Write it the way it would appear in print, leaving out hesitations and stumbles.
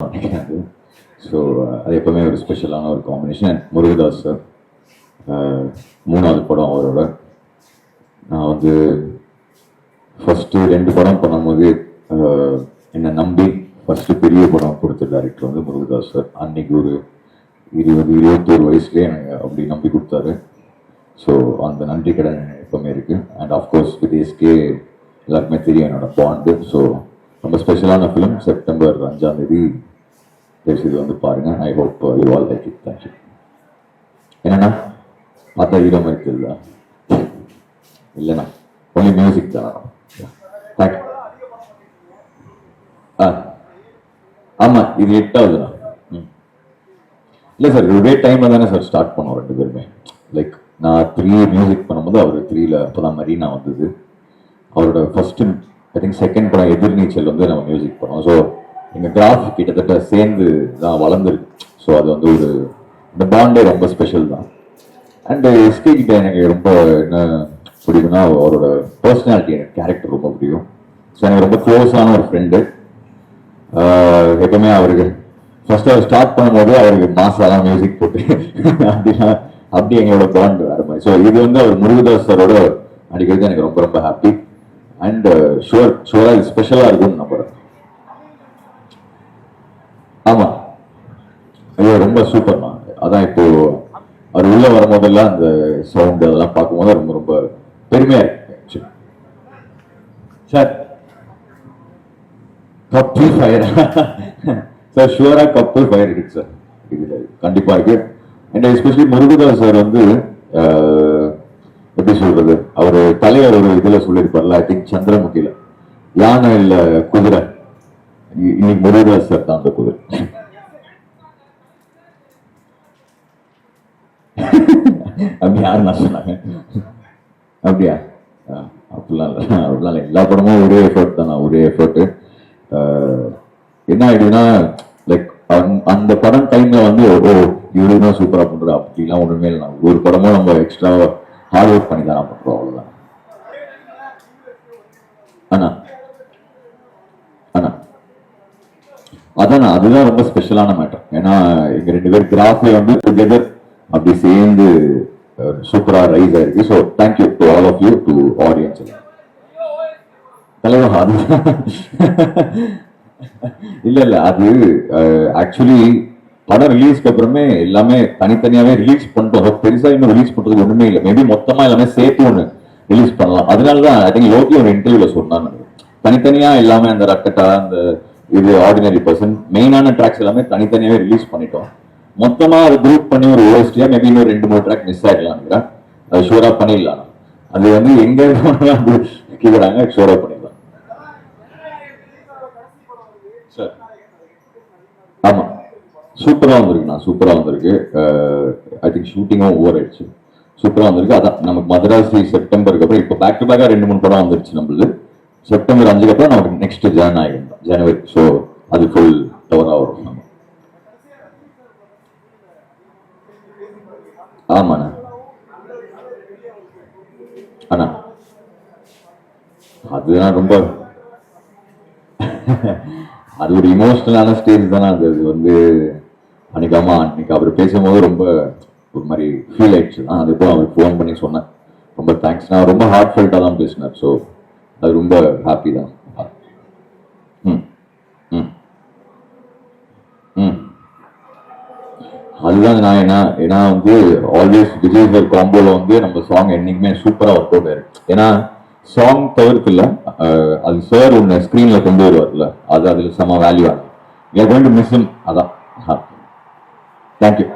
நினைக்கிறேன். ஸோ அது எப்பவுமே ஒரு ஸ்பெஷலான ஒரு காம்பினேஷன். முருகதாஸ் சார் மூணாவது படம் அவரோட. நான் வந்து ஃபஸ்ட்டு 2 படம் பண்ணும்போது என்னை நம்பி ஃபஸ்ட்டு பெரிய படம் கொடுத்த டைரக்டர் வந்து முருகதாஸ் சார். அன்னைக்கு ஒரு 21 வயசுலேயே எனக்கு அப்படி நம்பி கொடுத்தாரு. ஸோ அந்த நன்றி கடன் எப்பவுமே இருக்குது. அண்ட் ஆஃப்கோர்ஸ் வித் எஸ்கே எல்லாருக்குமே தெரியும் என்னோட பாண்டு. ஸோ ரொம்ப ஸ்பெஷலான ஃபிலிம். செப்டம்பர் 5ஆம் தேதி இது வந்து பாருங்க. I hope you all like it. Thank you. என்னண்ணா பார்த்தா ஹீரோ மாதிரி தெரியல? இல்லைண்ணா, ஒன்லி மியூசிக் தானா? தேங்க்யூ. ஆமாம், இது 8ஆவதுண்ணா. இல்லை சார், ஒரே டைமில் தானே சார் ஸ்டார்ட் பண்ணோம் 2 பேருமே. லைக் நான் 3 மியூசிக் பண்ணும்போது அவர் 3ல அப்போ தான் மரீனா வந்தது. அவரோட ஃபர்ஸ்ட் ஐ திங்க் செகண்ட் படம் எதிர்நீச்சல் வந்து நம்ம மியூசிக் பண்ணோம். ஸோ எங்கள் கிராஃப் கிட்டத்தட்ட சேர்ந்து தான் வளர்ந்துருக்கு. ஸோ அது வந்து ஒரு இந்த பாண்டே ரொம்ப ஸ்பெஷல் தான். அண்டு எஸ்கே கிட்ட எனக்கு ரொம்ப என்ன பிடிக்கும்னா அவரோட பர்சனாலிட்டி, எனக்கு கேரக்டர் ரொம்ப பிடிக்கும். ஸோ எனக்கு ரொம்ப க்ளோஸான ஒரு ஃப்ரெண்டு. எப்பவுமே அவருக்கு ஃபர்ஸ்ட் அவர் ஸ்டார்ட் பண்ணும்போது அவருக்கு மாசாலாம் மியூசிக் போட்டு அப்படி எங்களோட பாண்ட் வேற மாதிரி. ஸோ இது வந்து அவர் முருகதாஸ் சாரோட நடிக்கிறது எனக்கு ரொம்ப ரொம்ப ஹாப்பி. அண்ட் ஷுவரா இது ஸ்பெஷலாக இருக்கும்னு நம்புறேன். ஆமாம், ஐயோ ரொம்ப சூப்பர்மா. அதான் இப்போ அவர் உள்ள வரும்போதெல்லாம் அந்த சவுண்ட் அதெல்லாம் பார்க்கும்போது ரொம்ப ரொம்ப பெருமையா இருக்கு. சார் கப்பல் ஃபயர் சார், ஷுவரா கப்பல் ஃபயர் இருக்கு சார். இதுல கண்டிப்பா இருக்கு. அண்ட் எஸ்பெஷலி முருகதாஸ் சார் வந்து எப்படி சொல்றது, அவர் தலைவர் ஒரு இதுல சொல்லியிருப்பார்ல, ஐ திங்க் சந்திரமுகில, யானை இல்ல குதிரை, இன்னைக்கு முருகதாஸ் சார் தான் அந்த குதிரை. அப்படி யாரு நான் சொன்னாங்க? அப்படியா? அப்படிலாம் இல்லை, அப்படிலாம் இல்லை. எல்லா படமும் ஒரே எஃபர்ட் தானே, ஒரே எஃபர்ட். என்ன ஆயிடுதுன்னா லைக் அந்த படம் டைம்ல வந்து ஓ இவருதான் சூப்பரா பண்ற அப்படிலாம் ஒண்ணுமே இல்லை. ஒரு படமும் நம்ம எக்ஸ்ட்ரா ஹார்ட் ஒர்க் பண்ணி தான் பண்றோம், அவ்வளவுதான். அண்ணா அண்ணா அதான் அதுதான் ரொம்ப ஸ்பெஷலான மேட்டர். ஏன்னா எங்க 2 பேர் கிராஃபே வந்து டுகெதர் அப்படி சேர்ந்து சூப்பரா ரைஸ் ஆயிருக்கு. So thank you to all of you, to audience. தலைவா அது இல்ல அது ஆக்சுவலி படம் ரிலீஸ்க்கு அப்புறமே எல்லாமே தனித்தனியாவே ரிலீஸ் பண்ணிட்டோம். பெருசா இன்னும் ரிலீஸ் பண்றதுக்கு ஒண்ணுமே இல்லை. மேபி மொத்தமா எல்லாமே சேர்த்து ஒண்ணு ரிலீஸ் பண்ணலாம். அதனாலதான் ஐ திங்க் லோகி ஒரு இன்டர்வியூல சொன்னாங்க, தனித்தனியா எல்லாமே அந்த ரக்கட்டா, அந்த இது ஆர்டினரி பர்சன், மெயினான ட்ராக்ஸ் எல்லாமே தனித்தனியாவே ரிலீஸ் பண்ணிட்டோம். மொத்தமா அது குரூப் பண்ணி ஒரு ஓஎஸ்டியா மேபி இன்னும் 2-3 ட்ராக் மிஸ் ஆயிடலாம். அது ஷூரா பண்ணிடலாம். அது வந்து எங்க கேக்குறாங்க, ஷூரா பண்ணிடலாம் சார். ஆமா, சூப்பரா வந்திருக்குண்ணா, சூப்பரா வந்திருக்கு. ஐ திங்க் ஷூட்டிங்கும் ஓவர் ஆயிடுச்சு. சூப்பரா வந்திருக்கு. அதான் நமக்கு மதராசி செப்டம்பருக்கு அப்புறம் இப்போ பேக் டு பேக்கா 2-3 படம் வந்துருச்சு நம்மளுது. செப்டம்பர் 5க்கு அப்புறம் நமக்கு நெக்ஸ்ட் ஜனவரி. ஸோ அது ஃபுல் டவரா வரும். ஆமாண்ணா. அண்ணா அதுதான் ரொம்ப அது ஒரு இமோஷனலான ஸ்டேஜ் தானே. அது வந்து அன்னைக்கு அவர் பேசும்போது ரொம்ப ஒரு மாதிரி ஃபீல் ஆயிடுச்சு. அது போல அவருக்கு ஃபோன் பண்ணி சொன்னேன், ரொம்ப தேங்க்ஸ். நான் ரொம்ப ஹார்ட் ஃபெல்ட்டாக தான் பேசினேன். ஸோ அது ரொம்ப ஹாப்பி தான். ம் ம் ம் அதுதான் நான் ஏன்னா வந்து ஆல்வேஸ் விஜய் சார் காம்போல வந்து நம்ம சாங் என்னைக்குமே சூப்பரா ஒர்க் அவுட் ஆயிருக்கு. ஏன்னா சாங் தவிர்த்து இல்ல, அது சார் ஒன்று ஸ்கிரீன்ல கொண்டு வருவார்ல, அது அதுல செம வேல்யூ ஆகும். We are going to miss him. அதான். தேங்க்யூ.